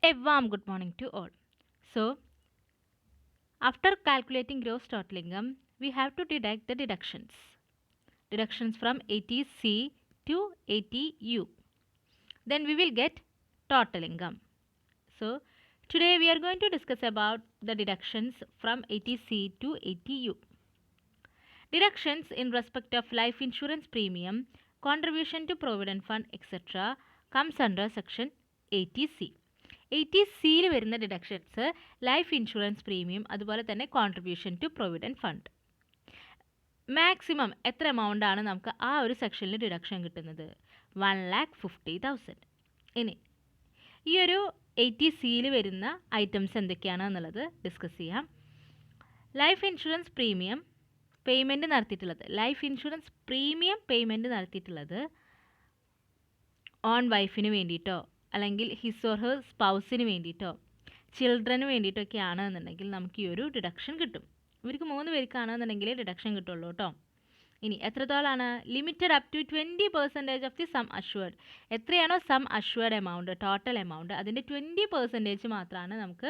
A warm good morning to all. So, after calculating gross total income, we have to deduct the deductions. Deductions from 80C to 80U. Then we will get total income. So, today we are going to discuss about the deductions from 80C to 80U. Deductions in respect of life insurance premium, contribution to provident fund, etc. comes under section 80C. 80സിയിൽ വരുന്ന deductions life insurance premium അതുപോലെ തന്നെ contribution to provident fund. Maximum എത്ര എമൗണ്ടാണ് നമുക്ക് ആ ഒരു സെക്ഷനിൽ deduction കിട്ടുന്നത്? 1,50,000. ഇനി ഈ ഒരു 80സിയിൽ വരുന്ന ഐറ്റംസ് എന്തൊക്കെയാണ് എന്നുള്ളത് ഡിസ്കസ് ചെയ്യാം. ലൈഫ് ഇൻഷുറൻസ് പ്രീമിയം പേയ്മെൻറ്റ് നടത്തിയിട്ടുള്ളത്, ലൈഫ് ഇൻഷുറൻസ് പ്രീമിയം പേയ്മെൻറ്റ് നടത്തിയിട്ടുള്ളത് ഓൺ വൈഫിന് വേണ്ടിയിട്ടോ അല്ലെങ്കിൽ ഹിസ് ഓർ ഹെർ സ്പൗസിന് വേണ്ടിയിട്ടോ ചിൽഡ്രന് വേണ്ടിയിട്ടൊക്കെ ആണെന്നുണ്ടെങ്കിൽ നമുക്ക് ഈ ഒരു ഡിഡക്ഷൻ കിട്ടും. ഇവർക്ക് 3 പേർക്കാണെന്നുണ്ടെങ്കിൽ ഡിഡക്ഷൻ കിട്ടുള്ളൂ കേട്ടോ. ഇനി എത്രത്തോളാണ്? Limited up to 20% of the sum assured. എത്രയാണോ sum assured amount, total amount, അതിൻ്റെ 20% മാത്രമാണ് നമുക്ക്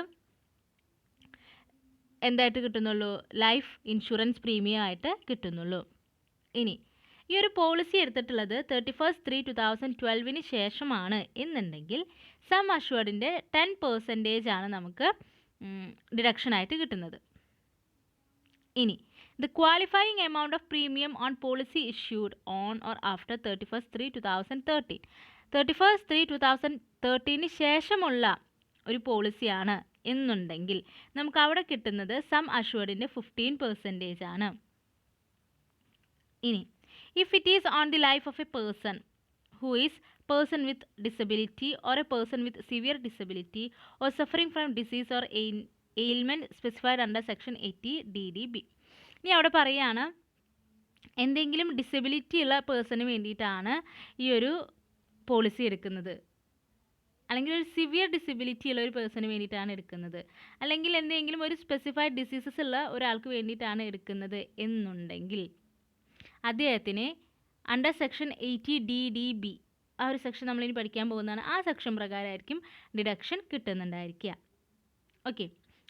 എന്തായിട്ട് കിട്ടുന്നുള്ളൂ? ലൈഫ് ഇൻഷുറൻസ് പ്രീമിയം ആയിട്ട് കിട്ടുന്നുള്ളൂ. ഇനി ഈ ഒരു പോളിസി എടുത്തിട്ടുള്ളത് 31/3/2012 ശേഷമാണ് എന്നുണ്ടെങ്കിൽ സം അഷ്വേർഡിൻ്റെ 10% ആണ് നമുക്ക് ഡിഡക്ഷനായിട്ട് കിട്ടുന്നത്. ഇനി the qualifying amount of premium on policy issued on or after 31/3/2013. 31/3/2013 ശേഷമുള്ള ഒരു പോളിസിയാണ് എന്നുണ്ടെങ്കിൽ നമുക്ക് അവിടെ കിട്ടുന്നത് സം അഷ്വേർഡിൻ്റെ 15% ആണ്. ഇനി if it is on the life of a person who is person with disability or a person with severe disability or suffering from disease or ailment specified under section 80 DDB. ഇനി അവിടെ പറയുകയാണ് എന്തെങ്കിലും disability ഉള്ള പേഴ്സണിന് വേണ്ടിയിട്ടാണ് ഈ ഒരു policy എടുക്കുന്നത്, അല്ലെങ്കിൽ ഒരു സിവിയർ ഡിസബിലിറ്റി ഉള്ള ഒരു പേഴ്സണിന് വേണ്ടിയിട്ടാണ് എടുക്കുന്നത്, അല്ലെങ്കിൽ എന്തെങ്കിലും ഒരു സ്പെസിഫൈഡ് ഡിസീസസ് ഉള്ള ഒരാൾക്ക് വേണ്ടിയിട്ടാണ് എടുക്കുന്നത് എന്നുണ്ടെങ്കിൽ അദ്ദേഹത്തിന് അണ്ടർ സെക്ഷൻ 80 DDB, ആ ഒരു സെക്ഷൻ നമ്മളിനി പഠിക്കാൻ പോകുന്നതാണ്, ആ സെക്ഷൻ പ്രകാരമായിരിക്കും ഡിഡക്ഷൻ കിട്ടുന്നുണ്ടായിരിക്കുക. ഓക്കെ,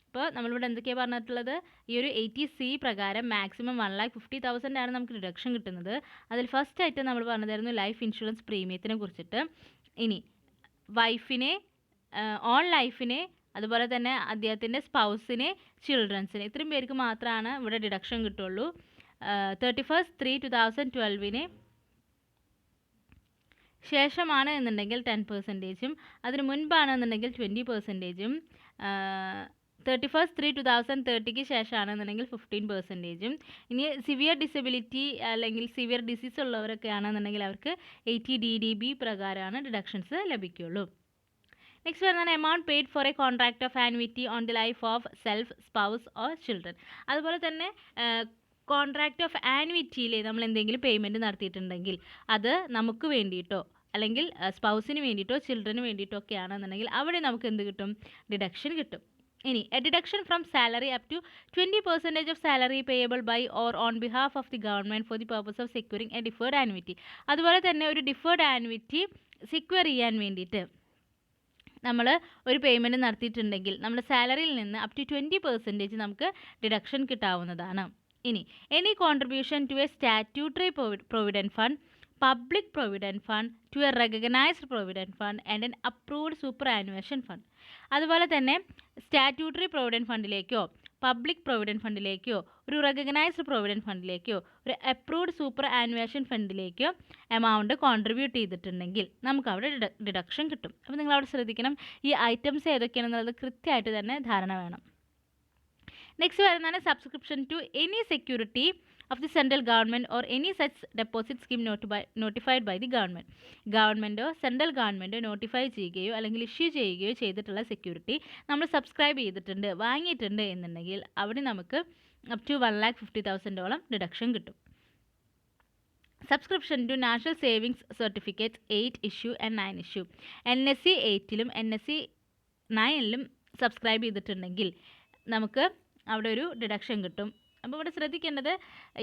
അപ്പോൾ നമ്മളിവിടെ എന്തൊക്കെയാണ് പറഞ്ഞിട്ടുള്ളത്? ഈ ഒരു 80C പ്രകാരം മാക്സിമം 1,50,000 ആണ് നമുക്ക് ഡിഡക്ഷൻ കിട്ടുന്നത്. അതിൽ ഫസ്റ്റ് ആയിട്ട് നമ്മൾ പറഞ്ഞതായിരുന്നു ലൈഫ് ഇൻഷുറൻസ് പ്രീമിയത്തിനെ കുറിച്ചിട്ട്. ഇനി വൈഫിനെ, ഓൺ ലൈഫിനെ, അതുപോലെ തന്നെ അദ്ദേഹത്തിൻ്റെ സ്പൗസിനെ, ചിൽഡ്രൻസിന്, ഇത്രയും പേർക്ക് മാത്രമാണ് ഇവിടെ ഡിഡക്ഷൻ കിട്ടുള്ളൂ. 31/3/2012 ശേഷമാണ് എന്നുണ്ടെങ്കിൽ 10%, അതിന് മുൻപാണെന്നുണ്ടെങ്കിൽ 20%, 31/3/2030 ശേഷമാണെന്നുണ്ടെങ്കിൽ 15%. ഇനി സിവിയർ ഡിസബിലിറ്റി അല്ലെങ്കിൽ സിവിയർ ഡിസീസ് ഉള്ളവരൊക്കെ ആണെന്നുണ്ടെങ്കിൽ അവർക്ക് 80 DDB പ്രകാരമാണ് ഡിഡക്ഷൻസ് ലഭിക്കുകയുള്ളൂ. നെക്സ്റ്റ് വരുന്നതാണ് amount paid for A contract of annuity on the life of self, spouse or children. അതുപോലെ തന്നെ കോൺട്രാക്റ്റ് ഓഫ് ആനുവിറ്റിയിൽ നമ്മൾ എന്തെങ്കിലും പേയ്മെൻറ്റ് നടത്തിയിട്ടുണ്ടെങ്കിൽ അത് നമുക്ക് വേണ്ടിയിട്ടോ അല്ലെങ്കിൽ സ്പൗസിന് വേണ്ടിയിട്ടോ ചിൽഡ്രന് വേണ്ടിയിട്ടോ ഒക്കെ ആണെന്നുണ്ടെങ്കിൽ അവിടെ നമുക്ക് എന്ത് കിട്ടും? ഡിഡക്ഷൻ കിട്ടും. ഇനി a deduction from salary up to 20% of salary payable by or on behalf of the government for the purpose of securing a deferred annuity. അതുപോലെ തന്നെ ഒരു ഡിഫേർഡ് ആനുവിറ്റി സെക്യൂർ ചെയ്യാൻ വേണ്ടിയിട്ട് നമ്മൾ ഒരു പേയ്മെൻറ്റ് നടത്തിയിട്ടുണ്ടെങ്കിൽ നമ്മുടെ സാലറിയിൽ നിന്ന് അപ് ടു 20% നമുക്ക് ഡിഡക്ഷൻ കിട്ടാവുന്നതാണ്. ഇനി any contribution to a statutory provident fund, public provident fund, to a recognised provident fund and an approved superannuation fund. അതുപോലെ തന്നെ സ്റ്റാറ്റ്യൂട്ടറി പ്രൊവിഡൻറ്റ് ഫണ്ടിലേക്കോ പബ്ലിക് പ്രൊവിഡൻറ്റ് ഫണ്ടിലേക്കോ ഒരു റെക്കഗ്നൈസ്ഡ് പ്രൊവിഡൻറ്റ് ഫണ്ടിലേക്കോ ഒരു അപ്രൂവ്ഡ് സൂപ്പർ ആനുവേഷൻ ഫണ്ടിലേക്കോ എമൗണ്ട് കോൺട്രിബ്യൂട്ട് ചെയ്തിട്ടുണ്ടെങ്കിൽ നമുക്ക് അവിടെ ഡിഡക്ഷൻ കിട്ടും. അപ്പോൾ നിങ്ങൾ അവിടെ ശ്രദ്ധിക്കണം, ഈ ഐറ്റംസ് ഏതൊക്കെയാണെന്നുള്ളത് കൃത്യമായിട്ട് തന്നെ ധാരണ വേണം. നെക്സ്റ്റ് വരുന്നതാണ് subscription to any security of the central government or any such deposit scheme notified by the government. ഗവൺമെൻറ്റോ സെൻട്രൽ ഗവൺമെൻറ്റോ നോട്ടിഫൈ ചെയ്യുകയോ അല്ലെങ്കിൽ ഇഷ്യൂ ചെയ്യുകയോ ചെയ്തിട്ടുള്ള സെക്യൂരിറ്റി നമ്മൾ സബ്സ്ക്രൈബ് ചെയ്തിട്ടുണ്ട്, വാങ്ങിയിട്ടുണ്ട് എന്നുണ്ടെങ്കിൽ അവിടെ നമുക്ക് അപ് ടു 1,50,000 ഡിഡക്ഷൻ കിട്ടും. Subscription to national savings certificates 8 issue and 9 issue. NSE 8-ലും NSE 9-ലും സബ്സ്ക്രൈബ് ചെയ്തിട്ടുണ്ടെങ്കിൽ നമുക്ക് അവിടെ ഒരു ഡിഡക്ഷൻ കിട്ടും. അപ്പോൾ ഇവിടെ ശ്രദ്ധിക്കേണ്ടത്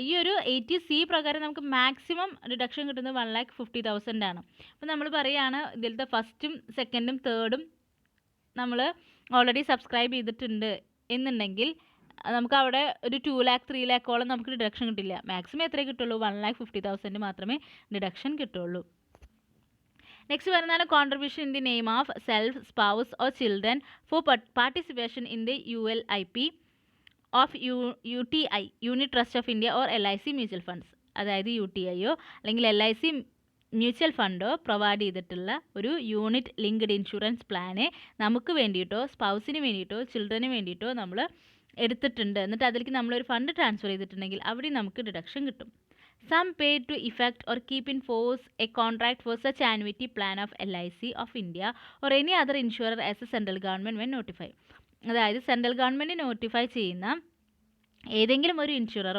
ഈ ഒരു 80C പ്രകാരം നമുക്ക് മാക്സിമം ഡിഡക്ഷൻ കിട്ടുന്നത് 1,50,000 ആണ്. അപ്പോൾ നമ്മൾ പറയുകയാണ് ഇതിലത്തെ ഫസ്റ്റും സെക്കൻഡും തേർഡും നമ്മൾ ഓൾറെഡി സബ്സ്ക്രൈബ് ചെയ്തിട്ടുണ്ട് എന്നുണ്ടെങ്കിൽ നമുക്ക് അവിടെ ഒരു 2 lakh 3 lakhoളം നമുക്ക് ഡിഡക്ഷൻ കിട്ടില്ല. മാക്സിമം എത്രയേ കിട്ടുള്ളൂ? 1,50,000 മാത്രമേ ഡിഡക്ഷൻ കിട്ടുള്ളൂ. നെക്സ്റ്റ് വരുന്നതാണ് contribution in the name of self, spouse or children four participation in the ULIP of UTI unit trust of India or LIC mutual funds. അതായത് UTIയോ അല്ലെങ്കിൽ LIC മ്യൂച്വൽ ഫണ്ടോ പ്രൊവൈഡ് ചെയ്തിട്ടുള്ള ഒരു unit linked insurance പ്ലാനെ നമുക്ക് വേണ്ടിയിട്ടോ സ്പൗസിന് വേണ്ടിയിട്ടോ ചിൽഡ്രന് വേണ്ടിയിട്ടോ നമ്മൾ എടുത്തിട്ടുണ്ട്, എന്നിട്ട് അതിലേക്ക് നമ്മളൊരു ഫണ്ട് ട്രാൻസ്ഫർ ചെയ്തിട്ടുണ്ടെങ്കിൽ അവിടെ നമുക്ക് ഡിഡക്ഷൻ കിട്ടും. Sum paid to effect or keep in force a contract for such annuity plan of LIC of India or any other insurer as a central government when notified. അതായത് central government notify ചെയ്യുന്ന ഏതെങ്കിലും ഒരു insurer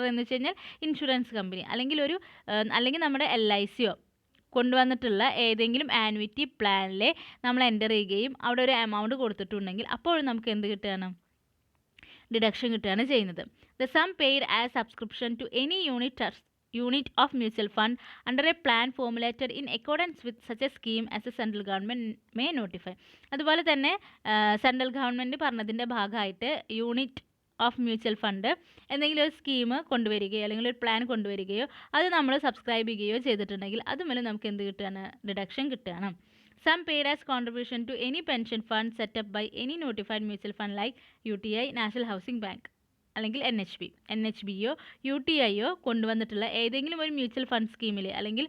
എന്ന് വെച്ച് കഴിഞ്ഞാൽ insurance company അല്ലെങ്കിൽ നമ്മുടെ LICയോ കൊണ്ടുവന്നിട്ടുള്ള ഏതെങ്കിലും ആനുവിറ്റി പ്ലാനിൽ നമ്മൾ എൻ്റർ ചെയ്യുകയും അവിടെ ഒരു എമൗണ്ട് കൊടുത്തിട്ടുണ്ടെങ്കിൽ അപ്പോഴും നമുക്ക് എന്ത് കിട്ടുകയാണ്? ഡിഡക്ഷൻ കിട്ടുകയാണ് ചെയ്യുന്നത്. The sum paid as subscription to any unit of mutual fund under a plan formulated in accordance with such a scheme as a central government may notify. അതുപോലെ തന്നെ സെൻട്രൽ ഗവൺമെൻറ് പറഞ്ഞതിൻ്റെ ഭാഗമായിട്ട് യൂണിറ്റ് ഓഫ് മ്യൂച്വൽ ഫണ്ട് എന്തെങ്കിലും ഒരു scheme കൊണ്ടുവരികയോ അല്ലെങ്കിൽ ഒരു plan കൊണ്ടുവരികയോ അത് നമ്മൾ സബ്സ്ക്രൈബ് ചെയ്യുകയോ ചെയ്തിട്ടുണ്ടെങ്കിൽ അതുമൂലം നമുക്ക് എന്ത് കിട്ടുകയാണ്? ഡിഡക്ഷൻ കിട്ടുകയാണ്. Some paid as contribution to any pension fund set up by any notified mutual fund like UTI, National Housing Bank അല്ലെങ്കിൽ NHBയോ UTIയോ കൊണ്ടുവന്നിട്ടുള്ള ഏതെങ്കിലും ഒരു മ്യൂച്വൽ ഫണ്ട് സ്കീമിൽ അല്ലെങ്കിൽ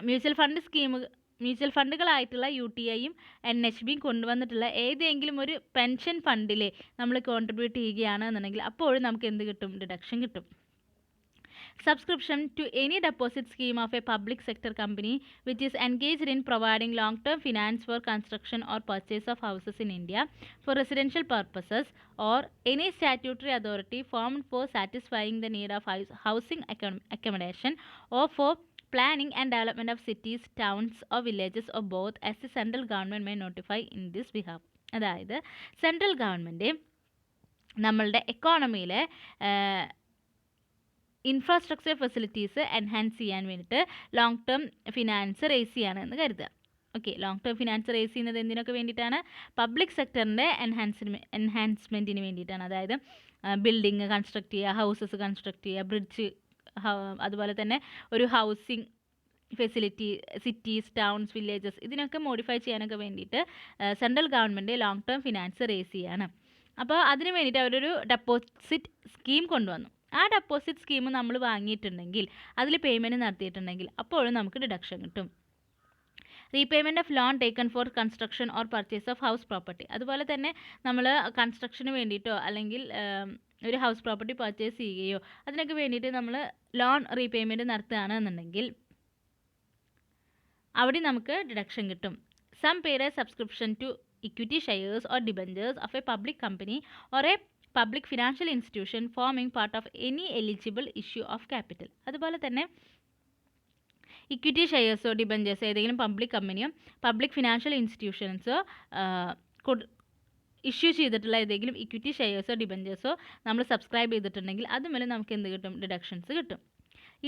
മ്യൂച്വൽ ഫണ്ടുകളായിട്ടുള്ള UTIയും NHBയും കൊണ്ടുവന്നിട്ടുള്ള ഏതെങ്കിലും ഒരു പെൻഷൻ ഫണ്ടിൽ നമ്മൾ കോൺട്രിബ്യൂട്ട് ചെയ്യുകയാണെന്നുണ്ടെങ്കിൽ അപ്പോഴും നമുക്ക് എന്ത് കിട്ടും? ഡിഡക്ഷൻ കിട്ടും. Subscription to any deposit scheme of a public sector company which is engaged in providing long-term finance for construction or purchase of houses in India for residential purposes or any statutory authority formed for satisfying the need of housing accommodation or for planning and development of cities, towns or villages or both as the central government may notify in this behalf. അതായത് central government നമ്മളുടെ എക്കോണമിയിലെ infrastructure facilities enhance ചെയ്യാൻ വേണ്ടിയിട്ട് long term finance raise ചെയ്യുകയാണെന്ന് കരുതുക. Okay, long term finance raise ചെയ്യുന്നത് എന്തിനൊക്കെ വേണ്ടിയിട്ടാണ്? Public സെക്ടറിൻ്റെ എൻഹാൻസ്മെൻറ്റിന് വേണ്ടിയിട്ടാണ്. അതായത് ബിൽഡിങ് കൺസ്ട്രക്ട് ചെയ്യുക, ഹൗസസ് കൺസ്ട്രക്ട് ചെയ്യുക, ബ്രിഡ്ജ്, അതുപോലെ തന്നെ ഒരു housing facility, cities, towns, villages ഇതിനൊക്കെ മോഡിഫൈ ചെയ്യാനൊക്കെ വേണ്ടിയിട്ട് central government long term finance raise ചെയ്യാണ്. അപ്പോൾ അതിന് വേണ്ടിയിട്ട് അവരൊരു ഡെപ്പോസിറ്റ് സ്കീം കൊണ്ടുവന്നു. ആ ഡെപ്പോസിറ്റ് സ്കീം നമ്മൾ വാങ്ങിയിട്ടുണ്ടെങ്കിൽ അതിൽ പേയ്മെൻറ്റ് നടത്തിയിട്ടുണ്ടെങ്കിൽ അപ്പോഴും നമുക്ക് ഡിഡക്ഷൻ കിട്ടും. Repayment of loan taken four construction or purchase of house property. അതുപോലെ തന്നെ നമ്മൾ കൺസ്ട്രക്ഷന് വേണ്ടിയിട്ടോ അല്ലെങ്കിൽ ഒരു ഹൗസ് പ്രോപ്പർട്ടി പർച്ചേസ് ചെയ്യുകയോ അതിനൊക്കെ വേണ്ടിയിട്ട് നമ്മൾ ലോൺ റീപേയ്മെൻറ്റ് നടത്തുകയാണെന്നുണ്ടെങ്കിൽ അവിടെ നമുക്ക് ഡിഡക്ഷൻ കിട്ടും. Sum paid as subscription to equity shares or debentures of a public company or a public financial institution forming part of any eligible issue of capital. അതുപോലെ തന്നെ equity ഷെയർസോ ഡിബഞ്ചേഴ്സോ ഏതെങ്കിലും പബ്ലിക് കമ്പനിയോ പബ്ലിക് ഫിനാൻഷ്യൽ ഇൻസ്റ്റിറ്റ്യൂഷൻസോ ഇഷ്യൂ ചെയ്തിട്ടുള്ള ഏതെങ്കിലും equity ഷെയർസോ ഡിബഞ്ചേഴ്സോ നമ്മൾ subscribe ചെയ്തിട്ടുണ്ടെങ്കിൽ അതുമൂലം നമുക്ക് എന്ത് കിട്ടും? ഡിഡക്ഷൻസ് കിട്ടും.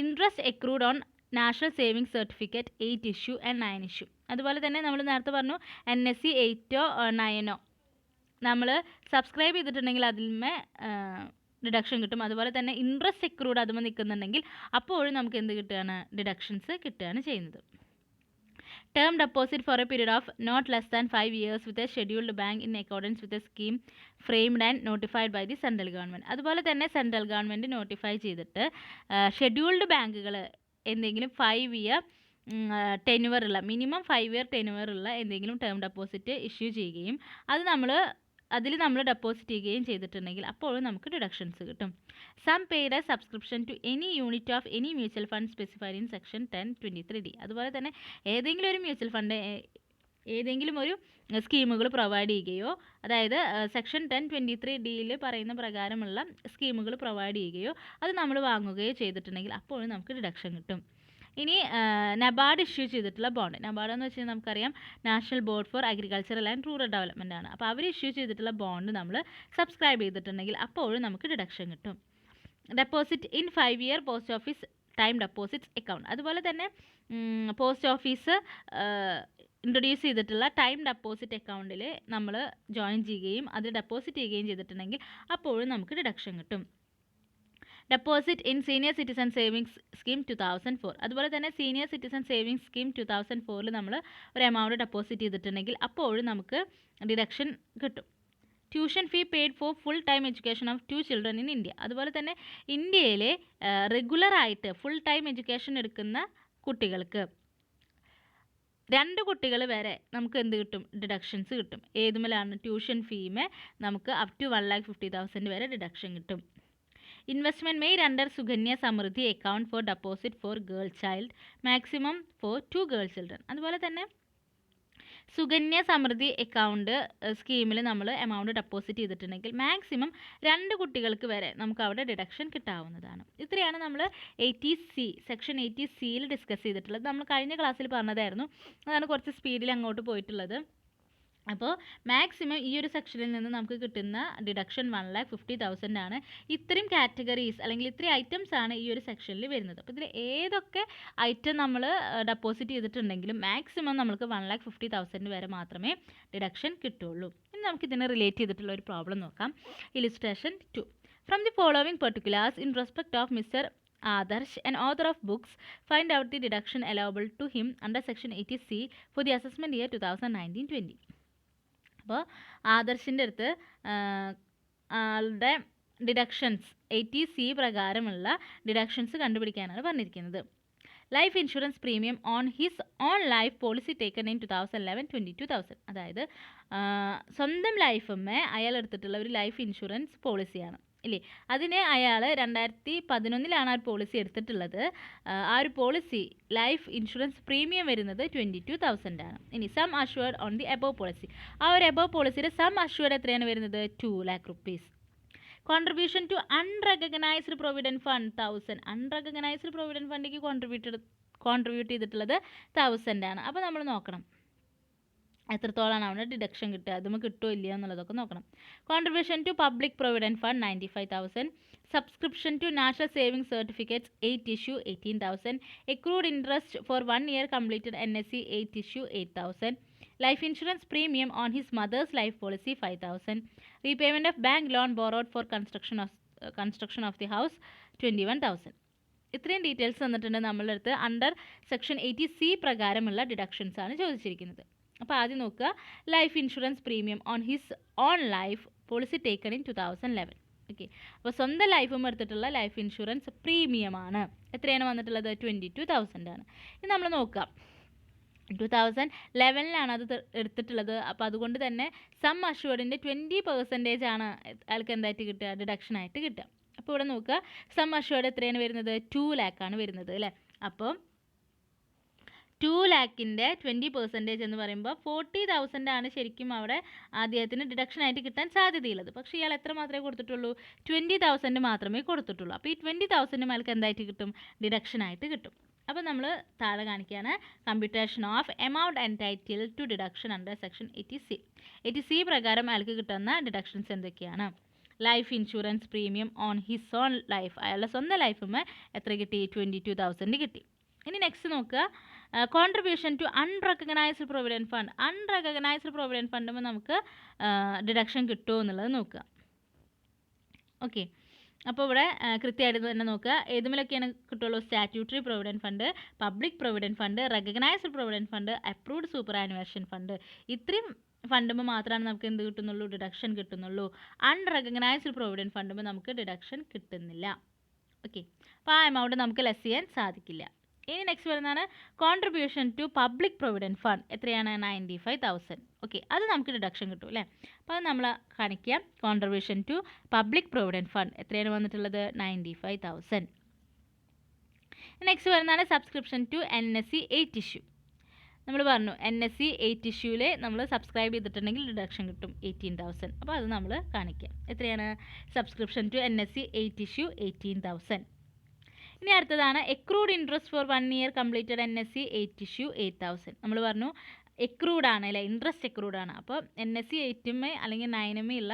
Interest accrued on national savings certificate 8 issue and 9 issue. അതുപോലെ തന്നെ നമ്മൾ നേരത്തെ പറഞ്ഞു NSE 8ഓ 9ഓ നമ്മൾ സബ്സ്ക്രൈബ് ചെയ്തിട്ടുണ്ടെങ്കിൽ അതിന്മേ ഡിഡക്ഷൻ കിട്ടും. അതുപോലെ തന്നെ ഇൻട്രസ്റ്റ് എക്രൂഡ് അതുമ്പോൾ നിൽക്കുന്നുണ്ടെങ്കിൽ അപ്പോഴും നമുക്ക് എന്ത് കിട്ടുകയാണ്? ഡിഡക്ഷൻസ് കിട്ടുകയാണ് ചെയ്യുന്നത്. Term deposit for a period of not less than 5 years with a scheduled bank in accordance with a scheme framed and notified by the central government. അതുപോലെ തന്നെ സെൻട്രൽ ഗവൺമെൻറ് നോട്ടിഫൈ ചെയ്തിട്ട് scheduled ബാങ്കുകൾ എന്തെങ്കിലും 5 year ടെനുവറുള്ള minimum 5 year ടെനുവറുള്ള എന്തെങ്കിലും term deposit issue ചെയ്യുകയും അതിൽ നമ്മൾ ഡെപ്പോസിറ്റ് ചെയ്യുകയും ചെയ്തിട്ടുണ്ടെങ്കിൽ അപ്പോഴും നമുക്ക് ഡിഡക്ഷൻസ് കിട്ടും. Sum paid as subscription to any unit of any mutual fund specified in section 1023D. അതുപോലെ തന്നെ ഏതെങ്കിലും ഒരു മ്യൂച്വൽ ഫണ്ട് ഏതെങ്കിലും ഒരു സ്കീമുകൾ പ്രൊവൈഡ് ചെയ്യുകയോ അതായത് സെക്ഷൻ 1023Dയിൽ പറയുന്ന പ്രകാരമുള്ള സ്കീമുകൾ പ്രൊവൈഡ് ചെയ്യുകയോ അത് നമ്മൾ വാങ്ങുകയോ ചെയ്തിട്ടുണ്ടെങ്കിൽ അപ്പോഴും നമുക്ക് ഡിഡക്ഷൻ കിട്ടും. ഇനി നബാർഡ് ഇഷ്യൂ ചെയ്തിട്ടുള്ള ബോണ്ട്. നബാർഡ് എന്ന് വെച്ച് കഴിഞ്ഞാൽ നമുക്കറിയാം national board for agricultural and rural development ആണ്. അപ്പോൾ അവർ ഇഷ്യൂ ചെയ്തിട്ടുള്ള ബോണ്ട് നമ്മൾ സബ്സ്ക്രൈബ് ചെയ്തിട്ടുണ്ടെങ്കിൽ അപ്പോഴും നമുക്ക് ഡിഡക്ഷൻ കിട്ടും. Deposit in 5 year post office time deposits account. അതുപോലെ തന്നെ പോസ്റ്റ് ഓഫീസ് ഇൻട്രൊഡ്യൂസ് ചെയ്തിട്ടുള്ള ടൈം ഡെപ്പോസിറ്റ് അക്കൗണ്ടിൽ നമ്മൾ ജോയിൻ ചെയ്യുകയും അത് ഡെപ്പോസിറ്റ് ചെയ്യുകയും ചെയ്തിട്ടുണ്ടെങ്കിൽ അപ്പോഴും നമുക്ക് ഡിഡക്ഷൻ കിട്ടും. Deposit in senior citizen savings scheme 2004. അതുപോലെ തന്നെ സീനിയർ സിറ്റിസൺ സേവിങ്സ് സ്കീം 2004 നമ്മൾ ഒരു എമൗണ്ട് ഡെപ്പോസിറ്റ് ചെയ്തിട്ടുണ്ടെങ്കിൽ അപ്പോഴും നമുക്ക് ഡിഡക്ഷൻ കിട്ടും. Tuition fee paid for full time education of 2 children in India. അതുപോലെ തന്നെ ഇന്ത്യയിലെ റെഗുലറായിട്ട് ഫുൾ ടൈം എഡ്യൂക്കേഷൻ എടുക്കുന്ന കുട്ടികൾക്ക് 2 കുട്ടികൾ വരെ നമുക്ക് എന്ത് കിട്ടും? ഡിഡക്ഷൻസ് കിട്ടും. ഏതുമേലാണ്? ട്യൂഷൻ ഫീമേ നമുക്ക് അപ് ടു 1,50,000 വരെ ഡിഡക്ഷൻ കിട്ടും. Investment made under Sukanya Samriddhi account for deposit for girl child maximum for 2 girl children. അതുപോലെ തന്നെ സുകന്യ സമൃദ്ധി അക്കൗണ്ട് സ്കീമിൽ നമ്മൾ എമൗണ്ട് ഡെപ്പോസിറ്റ് ചെയ്തിട്ടുണ്ടെങ്കിൽ മാക്സിമം 2 കുട്ടികൾക്ക് വരെ നമുക്ക് അവിടെ ഡിഡക്ഷൻ കിട്ടാവുന്നതാണ്. ഇത്രയാണ് നമ്മൾ 80C സെക്ഷൻ 80Cയിൽ ഡിസ്കസ് ചെയ്തിട്ടുള്ളത്. നമ്മൾ കഴിഞ്ഞ ക്ലാസ്സിൽ പറഞ്ഞതായിരുന്നു, അതാണ് കുറച്ച് സ്പീഡിൽ അങ്ങോട്ട് പോയിട്ടുള്ളത്. അപ്പോൾ മാക്സിമം ഈ ഒരു സെക്ഷനിൽ നിന്ന് നമുക്ക് കിട്ടുന്ന ഡിഡക്ഷൻ 1,50,000 ആണ്. ഇത്രയും കാറ്റഗറീസ് അല്ലെങ്കിൽ ഇത്രയും ഐറ്റംസ് ആണ് ഈ ഒരു സെക്ഷനിൽ വരുന്നത്. അപ്പോൾ ഇതിൽ ഏതൊക്കെ ഐറ്റം നമ്മൾ ഡെപ്പോസിറ്റ് ചെയ്തിട്ടുണ്ടെങ്കിലും മാക്സിമം നമുക്ക് 1,50,000 വരെ മാത്രമേ ഡിഡക്ഷൻ കിട്ടുള്ളൂ. ഇനി നമുക്ക് ഇതിനെ റിലേറ്റ് ചെയ്തിട്ടുള്ള ഒരു പ്രോബ്ലം നോക്കാം. Illustration 2. From the following particulars in respect of mister Adarsh, an author of books, find out the deduction allowable to him under section 80C for the assessment year 2019-20. അപ്പോൾ ആദർശിൻ്റെ അടുത്ത് ആളുടെ ഡിഡക്ഷൻസ് 80C പ്രകാരമുള്ള deductions കണ്ടുപിടിക്കാനാണ് പറഞ്ഞിരിക്കുന്നത്. Life insurance premium on his own life policy taken in 2011-22,000. അതായത് സ്വന്തം ലൈഫുമേ അയാൾ എടുത്തിട്ടുള്ള ഒരു ലൈഫ് ഇൻഷുറൻസ് പോളിസിയാണ് ഇല്ലേ. അതിന് അയാൾ 2011 ആ ഒരു പോളിസി എടുത്തിട്ടുള്ളത്. ആ ഒരു പോളിസി ലൈഫ് ഇൻഷുറൻസ് പ്രീമിയം വരുന്നത് 22,000 ആണ്. ഇനി sum assured on the above policy, ആ ഒരു എബോവ് പോളിസിയുടെ സം അഷ്വേർഡ് എത്രയാണ് വരുന്നത്? 2 lakh rupees. Contribution to unrecognised provident fund 1000. Unrecognised provident ഫണ്ടിലേക്ക് കോൺട്രിബ്യൂട്ട് ചെയ്തിട്ടുള്ളത് 1000 ആണ്. അപ്പോൾ നമ്മൾ നോക്കണം എത്രത്തോളമാണ് അവിടെ ഡിഡക്ഷൻ കിട്ടുക, അത് നമുക്ക് കിട്ടുമോ ഇല്ലയോ എന്നുള്ളതൊക്കെ നോക്കണം. Contribution to public provident fund 95,000. Subscription to national saving certificates 8 issue 18,000. Accrued interest for 1 year completed NSC 8 issue 8,000. Life insurance premium on his mother's life policy 5,000. Repayment of bank loan borrowed for construction of the house 21,000. ഇത്രയും details തന്നിട്ടുണ്ട് നമ്മളുടെ അടുത്ത്. Under section 80C പ്രകാരമുള്ള deductions ആണ് ചോദിച്ചിരിക്കുന്നത്. അപ്പോൾ ആദ്യം നോക്കുക, life insurance premium on his own life policy taken in 2011. Okay, അപ്പോൾ സ്വന്തം ലൈഫും എടുത്തിട്ടുള്ള ലൈഫ് ഇൻഷുറൻസ് പ്രീമിയമാണ്. എത്രയാണ് വന്നിട്ടുള്ളത്? 22,000 ആണ്. ഇത് നമ്മൾ നോക്കാം, 2011 അത് എടുത്തിട്ടുള്ളത്. അപ്പോൾ അതുകൊണ്ട് തന്നെ സം അഷ്വേർഡിൻ്റെ 20% ആണ് അയാൾക്ക് എന്തായിട്ട് കിട്ടുക? ഡിഡക്ഷനായിട്ട് കിട്ടുക. അപ്പോൾ ഇവിടെ നോക്കുക, സം അഷ്വേർഡ് എത്രയാണ് വരുന്നത്? 2 lakh ആണ് വരുന്നത് അല്ലേ. അപ്പോൾ 2 lakhൻ്റെ 20% എന്ന് പറയുമ്പോൾ 40,000 ആണ് ശരിക്കും അവിടെ അദ്ദേഹത്തിന് ഡിഡക്ഷനായിട്ട് കിട്ടാൻ സാധ്യതയുള്ളത്. പക്ഷേ ഇയാൾ എത്ര മാത്രമേ കൊടുത്തിട്ടുള്ളൂ? 20,000 മാത്രമേ കൊടുത്തിട്ടുള്ളൂ. അപ്പോൾ ഈ 20,000 അയാൾക്ക് എന്തായിട്ട് കിട്ടും? ഡിഡക്ഷനായിട്ട് കിട്ടും. അപ്പോൾ നമ്മൾ താഴെ കാണിക്കുകയാണ് computation of amount entitled to deduction under section 80C. 80C പ്രകാരം അയാൾക്ക് കിട്ടുന്ന ഡിഡക്ഷൻസ് എന്തൊക്കെയാണ്? Life insurance premium on his own life, അയാളുടെ സ്വന്തം ലൈഫുമേ എത്ര കിട്ടി? 22,000 കിട്ടി. ഇനി നെക്സ്റ്റ് നോക്കുക, contribution to unrecognised provident fund. Unrecognised provident ഫണ്ടുമ്പോൾ നമുക്ക് ഡിഡക്ഷൻ കിട്ടുമോ എന്നുള്ളത് നോക്കുക. ഓക്കെ, അപ്പോൾ ഇവിടെ കൃത്യമായിട്ട് തന്നെ നോക്കുക, ഏതുമേലൊക്കെയാണ് കിട്ടുള്ളൂ? Statutory provident fund, public provident fund, recognised provident fund, approved superannuation fund. ഇത്രയും ഫണ്ടുമ്പോൾ മാത്രമാണ് നമുക്ക് എന്ത് കിട്ടുന്നുള്ളൂ? ഡിഡക്ഷൻ കിട്ടുന്നുള്ളൂ. അൺറെക്കഗ്നൈസ്ഡ് പ്രൊവിഡൻറ്റ് ഫണ്ടുമ്പോൾ നമുക്ക് ഡിഡക്ഷൻ കിട്ടുന്നില്ല. ഓക്കെ, അപ്പോൾ ആ എമൗണ്ട് നമുക്ക് ലെസ് ചെയ്യാൻ സാധിക്കില്ല. ഇനി നെക്സ്റ്റ് വരുന്നതാണ് contribution to public provident fund. എത്രയാണ്? 95,000. ഓക്കെ, അത് നമുക്ക് ഡിഡക്ഷൻ കിട്ടും അല്ലേ. അപ്പോൾ അത് നമ്മൾ കാണിക്കുക, contribution to public provident fund എത്രയാണ് വന്നിട്ടുള്ളത്? 95,000. നെക്സ്റ്റ് വരുന്നതാണ് സബ്സ്ക്രിപ്ഷൻ ടു NSC 8 issue. നമ്മൾ പറഞ്ഞു NSC 8 issueൽ നമ്മൾ സബ്സ്ക്രൈബ് ചെയ്തിട്ടുണ്ടെങ്കിൽ ഡിഡക്ഷൻ കിട്ടും 18,000. അപ്പോൾ അത് നമ്മൾ കാണിക്കുക. എത്രയാണ്? Subscription to NSC 8 issue 18,000. ഇനി അടുത്തതാണ് accrued interest for 1 year completed NSC 8 issue 8,000. നമ്മൾ പറഞ്ഞു എക്രൂഡാണ് അല്ലേ, ഇൻട്രസ്റ്റ് എക്രൂഡാണ്. അപ്പോൾ NSC 8 അല്ലെങ്കിൽ 9 ഉള്ള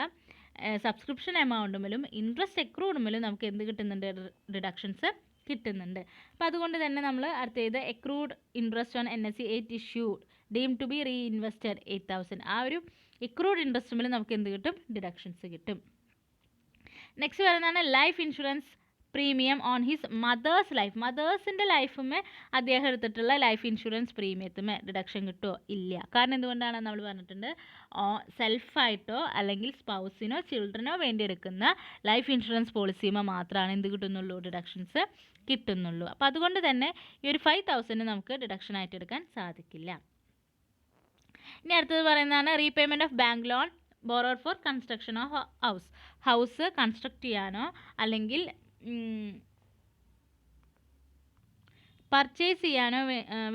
സബ്സ്ക്രിപ്ഷൻ എമൗണ്ടുമിലും ഇൻട്രസ്റ്റ് എക്രൂഡുമിലും നമുക്ക് എന്ത് കിട്ടുന്നുണ്ട്? ഡിഡക്ഷൻസ് കിട്ടുന്നുണ്ട്. അപ്പോൾ അതുകൊണ്ട് തന്നെ നമ്മൾ അടുത്ത accrued interest on NSC 8 issue deem to be reinvested 8,000. ആ ഒരു ഇക്രൂഡ് ഇൻട്രസ്റ്റുമിൽ നമുക്ക് എന്ത് കിട്ടും? ഡിഡക്ഷൻസ് കിട്ടും. നെക്സ്റ്റ് വരുന്നതാണ് life insurance premium on his mother's life. മദേഴ്സിൻ്റെ ലൈഫുമേ അദ്ദേഹം എടുത്തിട്ടുള്ള ലൈഫ് ഇൻഷുറൻസ് പ്രീമിയത്തുമേ ഡിഡക്ഷൻ കിട്ടുമോ? ഇല്ല. കാരണം എന്തുകൊണ്ടാണ് നമ്മൾ പറഞ്ഞിട്ടുണ്ട്, സെൽഫായിട്ടോ അല്ലെങ്കിൽ സ്പൗസിനോ ചിൽഡ്രനോ വേണ്ടി എടുക്കുന്ന ലൈഫ് ഇൻഷുറൻസ് പോളിസിയുമേ മാത്രമാണ് എന്ത് കിട്ടുന്നുള്ളൂ? ഡിഡക്ഷൻസ് കിട്ടുന്നുള്ളൂ. അപ്പോൾ അതുകൊണ്ട് തന്നെ ഈ ഒരു 5,000 നമുക്ക് ഡിഡക്ഷൻ ആയിട്ട് എടുക്കാൻ സാധിക്കില്ല. ഇനി അടുത്തത് പറയുന്നതാണ് repayment of bank loan borrowed for construction of house. House construct ചെയ്യാനോ അല്ലെങ്കിൽ പർച്ചേസ് ചെയ്യാനോ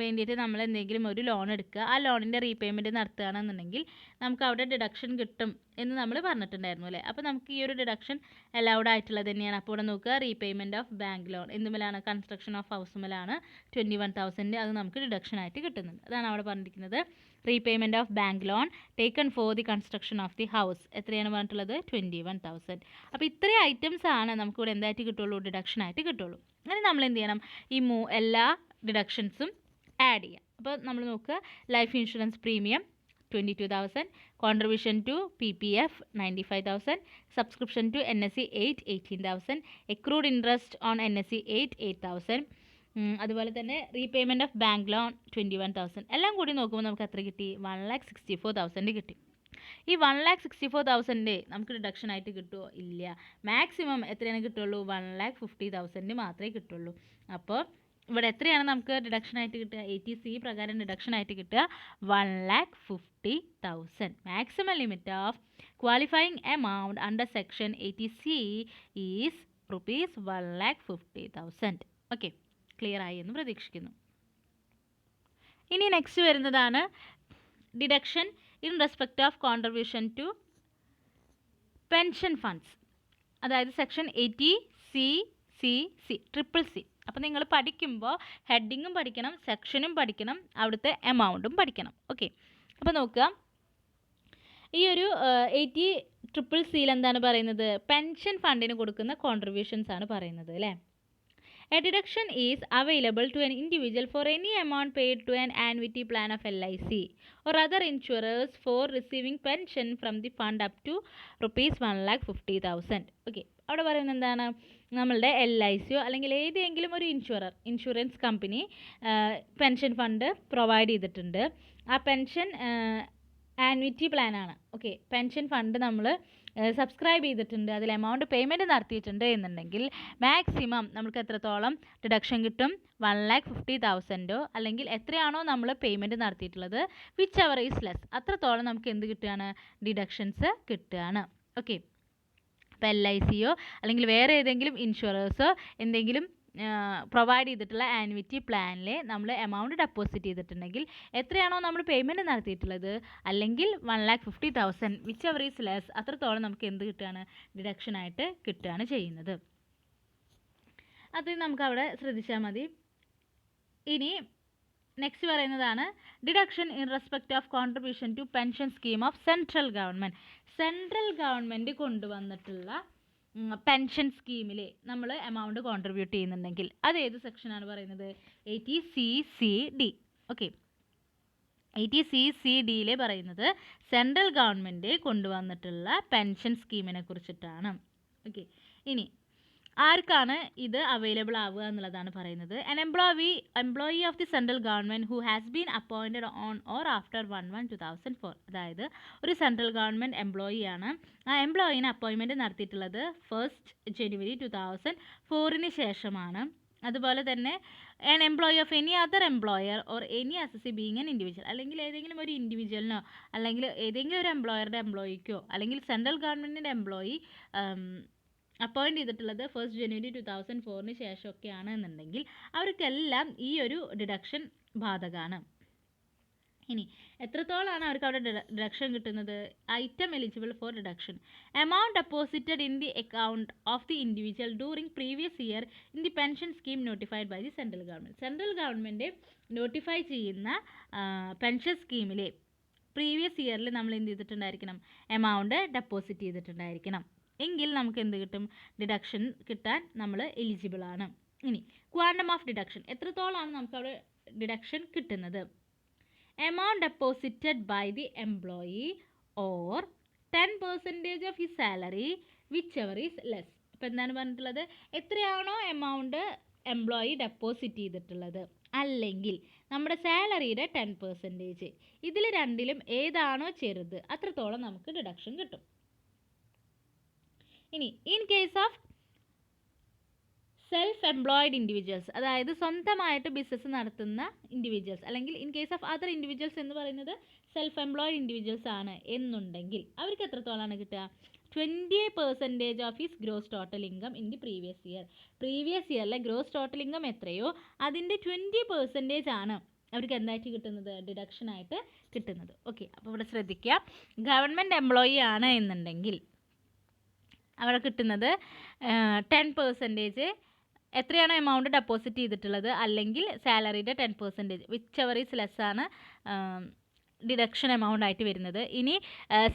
വേണ്ടിയിട്ട് നമ്മൾ എന്തെങ്കിലും ഒരു ലോൺ എടുക്കുക, ആ ലോണിൻ്റെ റീപേയ്മെൻറ്റ് നടത്തുകയാണെന്നുണ്ടെങ്കിൽ നമുക്ക് അവിടെ ഡിഡക്ഷൻ കിട്ടും എന്ന് നമ്മൾ പറഞ്ഞിട്ടുണ്ടായിരുന്നു അല്ലേ. അപ്പോൾ നമുക്ക് ഈ ഒരു ഡിഡക്ഷൻ അലൗഡ് ആയിട്ടുള്ളത് തന്നെയാണ്. അപ്പോൾ ഇവിടെ നോക്കുക, റീപേയ്മെൻറ്റ് ഓഫ് ബാങ്ക് ലോൺ എന്തുമേലാണ്? കൺസ്ട്രക്ഷൻ ഓഫ് ഹൗസുമേലാണ് 21,000. അത് നമുക്ക് ഡിഡക്ഷൻ ആയിട്ട് കിട്ടുന്നുണ്ട്. അതാണ് അവിടെ പറഞ്ഞിരിക്കുന്നത്. Repayment of bank loan taken for the construction of the house എത്രയാണ് പറഞ്ഞിട്ടുള്ളത്? 21,000. അപ്പോൾ ഇത്രയും ഐറ്റംസ് ആണ് നമുക്കിവിടെ എന്തായിട്ട് കിട്ടുള്ളൂ? ഡിഡക്ഷൻ ആയിട്ട് കിട്ടുള്ളൂ. അങ്ങനെ നമ്മൾ എന്ത് ചെയ്യണം? ഈ എല്ലാ ഡിഡക്ഷൻസും ആഡ് ചെയ്യാം. അപ്പോൾ നമ്മൾ നോക്കുക, life insurance premium 22,000, contribution to PPF 95,000, subscription to NSE 18,000, accrued interest on NSE 8,000, അതുപോലെ തന്നെ റീപേയ്മെൻറ്റ് ഓഫ് ബാങ്ക് ലോൺ 21,000. എല്ലാം കൂടി നോക്കുമ്പോൾ നമുക്ക് എത്ര കിട്ടി? 1,64,000 കിട്ടി. ഈ 1,64,000 നമുക്ക് ഡിഡക്ഷൻ ആയിട്ട് കിട്ടുമോ? ഇല്ല. മാക്സിമം എത്രയാണ് കിട്ടുള്ളൂ? 1,50,000 മാത്രമേ കിട്ടുള്ളൂ. അപ്പോൾ ഇവിടെ എത്രയാണ് നമുക്ക് ഡിഡക്ഷൻ ആയിട്ട് കിട്ടുക? 80C പ്രകാരം ഡിഡക്ഷൻ ആയിട്ട് കിട്ടുക 1,50,000. Maximum limit of qualifying amount under section 80C is ₹1,50,000. Okay, clear ആയി എന്ന് പ്രതീക്ഷിക്കുന്നു. ഇനി നെക്സ്റ്റ് വരുന്നതാണ് deduction in respect of contribution to pension funds, അതായത് സെക്ഷൻ 80C ട്രിപ്പിൾ സി. അപ്പോൾ നിങ്ങൾ പഠിക്കുമ്പോൾ ഹെഡിങ്ങും പഠിക്കണം, സെക്ഷനും പഠിക്കണം, അവിടുത്തെ എമൗണ്ടും പഠിക്കണം. ഓക്കെ, അപ്പോൾ നോക്കുക, ഈ ഒരു 80CCC എന്താണ് പറയുന്നത്? പെൻഷൻ ഫണ്ടിന് കൊടുക്കുന്ന കോൺട്രിബ്യൂഷൻസ് ആണ് പറയുന്നത് അല്ലേ. A deduction is available to an individual for any amount paid to an annuity plan of LIC or other insurers for receiving pension from the fund up to ₹1,50,000. Okay, അവിടെ പറയുന്നത് എന്താണ്? നമ്മളുടെ LICയോ അല്ലെങ്കിൽ ഏതെങ്കിലും ഒരു insurance company pension fund provide ചെയ്തിട്ടുണ്ട്. ആ pension ആൻവിറ്റി പ്ലാനാണ്. ഓക്കെ, പെൻഷൻ ഫണ്ട് നമ്മൾ സബ്സ്ക്രൈബ് ചെയ്തിട്ടുണ്ട്, അതിൽ എമൗണ്ട് പേയ്മെൻറ്റ് നടത്തിയിട്ടുണ്ട് എന്നുണ്ടെങ്കിൽ മാക്സിമം നമുക്ക് എത്രത്തോളം ഡിഡക്ഷൻ കിട്ടും? 1,50,000 അല്ലെങ്കിൽ എത്രയാണോ നമ്മൾ പേയ്മെൻറ്റ് നടത്തിയിട്ടുള്ളത്, വിച്ച് എവർ ഈസ് ലെസ്, അത്രത്തോളം നമുക്ക് എന്ത് കിട്ടുകയാണ്? ഡിഡക്ഷൻസ് കിട്ടുകയാണ്. ഓക്കെ, ഇപ്പോൾ LICയോ അല്ലെങ്കിൽ വേറെ ഏതെങ്കിലും ഇൻഷുറേഴ്സോ എന്തെങ്കിലും പ്രൊവൈഡ് ചെയ്തിട്ടുള്ള ആനുവിറ്റി പ്ലാനിൽ നമ്മൾ എമൗണ്ട് ഡെപ്പോസിറ്റ് ചെയ്തിട്ടുണ്ടെങ്കിൽ എത്രയാണോ നമ്മൾ പേയ്മെൻറ്റ് നടത്തിയിട്ടുള്ളത്, അല്ലെങ്കിൽ 1,50,000 വിച്ച് എവർ ഈസ് ലെസ്, അത്രത്തോളം നമുക്ക് എന്ത് കിട്ടുകയാണ്? ഡിഡക്ഷനായിട്ട് കിട്ടുകയാണ് ചെയ്യുന്നത്. അത് നമുക്ക് അവിടെ ശ്രദ്ധിച്ചാൽ മതി. ഇനി നെക്സ്റ്റ് പറയുന്നതാണ് deduction in respect of contribution to pension scheme of central government. Central government കൊണ്ടുവന്നിട്ടുള്ള പെൻഷൻ സ്കീമിൽ നമ്മൾ എമൗണ്ട് കോൺട്രിബ്യൂട്ട് ചെയ്യുന്നുണ്ടെങ്കിൽ അത് ഏത് സെക്ഷനാണ് പറയുന്നത്? 80CCD. ഓക്കെ, 80CCDയിൽ പറയുന്നത് സെൻട്രൽ ഗവൺമെൻറ് കൊണ്ടുവന്നിട്ടുള്ള പെൻഷൻ സ്കീമിനെ കുറിച്ചിട്ടാണ്. ഓക്കെ, ഇനി ആർക്കാണ് ഇത് അവൈലബിൾ ആവുക എന്നുള്ളതാണ് പറയുന്നത്. An employee of the central government who has been appointed on or after 1/1/2004. അതായത് ഒരു സെൻട്രൽ ഗവൺമെൻറ് എംപ്ലോയി ആണ്. ആ എംപ്ലോയിനെ അപ്പോയിൻമെൻറ്റ് നടത്തിയിട്ടുള്ളത് 1st January 2004 ശേഷമാണ്. അതുപോലെ തന്നെ an employee of any other employer or any assessee being an individual, അല്ലെങ്കിൽ ഏതെങ്കിലും ഒരു ഇൻഡിവിജ്വലിനോ അല്ലെങ്കിൽ ഏതെങ്കിലും ഒരു എംപ്ലോയറുടെ എംപ്ലോയിക്കോ അല്ലെങ്കിൽ സെൻട്രൽ ഗവൺമെൻറ്റിൻ്റെ എംപ്ലോയി അപ്പോയിൻറ്റ് ചെയ്തിട്ടുള്ളത് 1st January 2004 ശേഷമൊക്കെയാണ് എന്നുണ്ടെങ്കിൽ അവർക്കെല്ലാം ഈ ഒരു ഡിഡക്ഷൻ ബാധകമാണ്. ഇനി എത്രത്തോളമാണ് അവർക്ക് അവിടെ ഡിഡക്ഷൻ കിട്ടുന്നത്? Item eligible for deduction amount deposited in the account of the individual during previous year in the pension scheme notified by the central government. Central government notify ചെയ്യുന്ന പെൻഷൻ സ്കീമിൽ പ്രീവിയസ് ഇയറിൽ നമ്മൾ എന്ത് ചെയ്തിട്ടുണ്ടായിരിക്കണം? Amount deposit ചെയ്തിട്ടുണ്ടായിരിക്കണം. എങ്കിൽ നമുക്ക് എന്ത് കിട്ടും? Deduction കിട്ടാൻ നമ്മൾ എലിജിബിൾ ആണ്. ഇനി ക്വാണ്ടം ഓഫ് ഡിഡക്ഷൻ എത്രത്തോളമാണ് നമുക്ക് അവിടെ ഡിഡക്ഷൻ കിട്ടുന്നത്? amount deposited by the employee or 10% of his salary, whichever is less. അപ്പോൾ എന്താണ് പറഞ്ഞിട്ടുള്ളത്? എത്രയാണോ എമൗണ്ട് എംപ്ലോയി ഡെപ്പോസിറ്റ് ചെയ്തിട്ടുള്ളത്, അല്ലെങ്കിൽ നമ്മുടെ സാലറിയുടെ 10%, ഇതിൽ രണ്ടിലും ഏതാണോ ചെറുത് അത്രത്തോളം നമുക്ക് ഡിഡക്ഷൻ കിട്ടും. ഇനി in case of self employed individuals, അതായത് സ്വന്തമായിട്ട് ബിസിനസ് നടത്തുന്ന ഇൻഡിവിജ്വൽസ്, അല്ലെങ്കിൽ in case of other individuals എന്ന് പറയുന്നത് സെൽഫ് എംപ്ലോയിഡ് ഇൻഡിവിജ്വൽസ് ആണ് എന്നുണ്ടെങ്കിൽ അവർക്ക് എത്രത്തോളമാണ് കിട്ടുക? 20% of his gross total income in the previous year. Previous ഇയറിലെ ഗ്രോസ് ടോട്ടൽ ഇൻകം എത്രയോ അതിൻ്റെ 20% ആണ് അവർക്ക് എന്തായിട്ട് കിട്ടുന്നത്? ഡിഡക്ഷനായിട്ട് കിട്ടുന്നത്. ഓക്കെ, അപ്പോൾ ഇവിടെ ശ്രദ്ധിക്കുക, ഗവൺമെൻറ് എംപ്ലോയി ആണ് എന്നുണ്ടെങ്കിൽ അവിടെ കിട്ടുന്നത് 10%, എത്രയാണോ എമൗണ്ട് ഡെപ്പോസിറ്റ് ചെയ്തിട്ടുള്ളത് അല്ലെങ്കിൽ സാലറിയുടെ 10%, വിച്ച് എവർ ഈസ് ലെസ് ആണ് ഡിഡക്ഷൻ എമൗണ്ട് ആയിട്ട് വരുന്നത്. ഇനി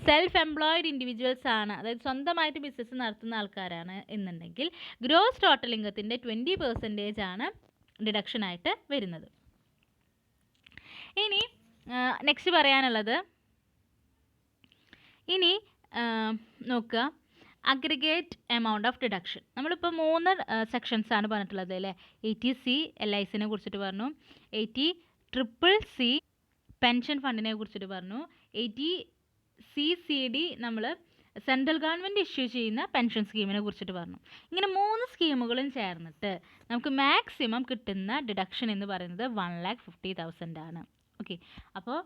സെൽഫ് എംപ്ലോയിഡ് ഇൻഡിവിജ്വൽസ് ആണ്, അതായത് സ്വന്തമായിട്ട് ബിസിനസ് നടത്തുന്ന ആൾക്കാരാണ് എന്നുണ്ടെങ്കിൽ ഗ്രോസ് ടോട്ടൽ ഇൻകത്തിൻ്റെ 20% ആണ് ഡിഡക്ഷനായിട്ട് വരുന്നത്. ഇനി നെക്സ്റ്റ് പറയാനുള്ളത്, ഇനി നോക്കുക, അഗ്രിഗേറ്റ് എമൗണ്ട് ഓഫ് ഡിഡക്ഷൻ. നമ്മളിപ്പോൾ 3 സെക്ഷൻസ് ആണ് പറഞ്ഞിട്ടുള്ളത് അല്ലേ. 80C LICനെ കുറിച്ചിട്ട് പറഞ്ഞു, 80CCC പെൻഷൻ ഫണ്ടിനെ കുറിച്ചിട്ട് പറഞ്ഞു, 80CCD നമ്മൾ സെൻട്രൽ ഗവൺമെൻറ് ഇഷ്യൂ ചെയ്യുന്ന പെൻഷൻ സ്കീമിനെ കുറിച്ചിട്ട് പറഞ്ഞു. ഇങ്ങനെ 3 സ്കീമുകളും ചേർന്നിട്ട് നമുക്ക് മാക്സിമം കിട്ടുന്ന ഡിഡക്ഷൻ എന്ന് പറയുന്നത് 1,50,000 ആണ്. ഓക്കെ, അപ്പോൾ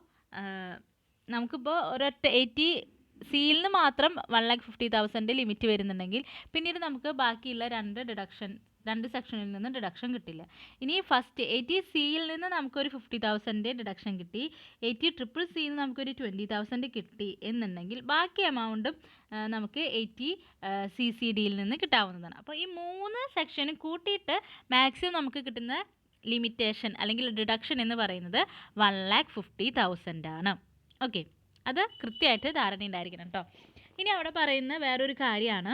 നമുക്കിപ്പോൾ ഒരൊറ്റ 80Cയിൽ നിന്ന് മാത്രം 1,50,000 ലിമിറ്റ് വരുന്നുണ്ടെങ്കിൽ പിന്നീട് നമുക്ക് ബാക്കിയുള്ള 2 സെക്ഷനിൽ നിന്ന് ഡിഡക്ഷൻ കിട്ടില്ല. ഇനി ഫസ്റ്റ് 80Cയിൽ നിന്ന് നമുക്കൊരു 50,000 ഡിഡക്ഷൻ കിട്ടി, 80CCCയിൽ നിന്ന് നമുക്കൊരു 20,000 കിട്ടി എന്നുണ്ടെങ്കിൽ ബാക്കി എമൗണ്ടും നമുക്ക് 80CCDയിൽ നിന്ന് കിട്ടാവുന്നതാണ്. അപ്പോൾ ഈ 3 സെക്ഷനും കൂട്ടിയിട്ട് മാക്സിമം നമുക്ക് കിട്ടുന്ന ലിമിറ്റേഷൻ അല്ലെങ്കിൽ ഡിഡക്ഷൻ എന്ന് പറയുന്നത് 1,50,000 ആണ്. ഓക്കെ, അത് കൃത്യമായിട്ട് ധാരണ ഉണ്ടായിരിക്കണം കേട്ടോ. ഇനി അവിടെ പറയുന്ന വേറൊരു കാര്യമാണ്,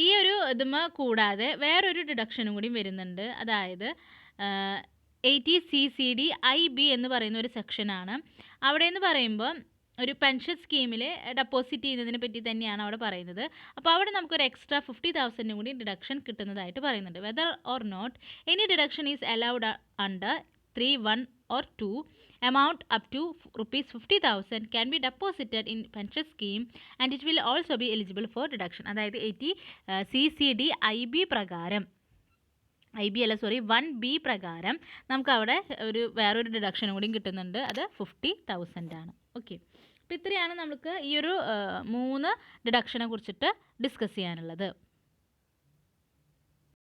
ഈ ഒരു ഇതുമ കൂടാതെ വേറൊരു ഡിഡക്ഷനും കൂടി വരുന്നുണ്ട്. അതായത് 80CCD IB എന്ന് പറയുന്ന ഒരു സെക്ഷനാണ്. അവിടെ എന്ന് പറയുമ്പോൾ ഒരു പെൻഷൻ സ്കീമിൽ ഡെപ്പോസിറ്റ് ചെയ്യുന്നതിനെ പറ്റി തന്നെയാണ് അവിടെ പറയുന്നത്. അപ്പോൾ അവിടെ നമുക്കൊരു എക്സ്ട്രാ 50,000 കൂടി ഡിഡക്ഷൻ കിട്ടുന്നതായിട്ട് പറയുന്നുണ്ട്. Whether or not any deduction is allowed under 3(1) or 2 amount up to ₹50,000 can be deposited in pension scheme and it will also be eligible for deduction. അതായത് 80CCD IB പ്രകാരം 1B പ്രകാരം നമുക്ക് അവിടെ വേറൊരു ഡിഡക്ഷനും കൂടി കിട്ടുന്നുണ്ട്. അത് 50,000 ആണ്. ഓക്കെ, അപ്പോൾ ഇത്രയാണ് നമുക്ക് ഈ ഒരു 3 ഡിഡക്ഷനെ കുറിച്ചിട്ട് ഡിസ്കസ് ചെയ്യാനുള്ളത്.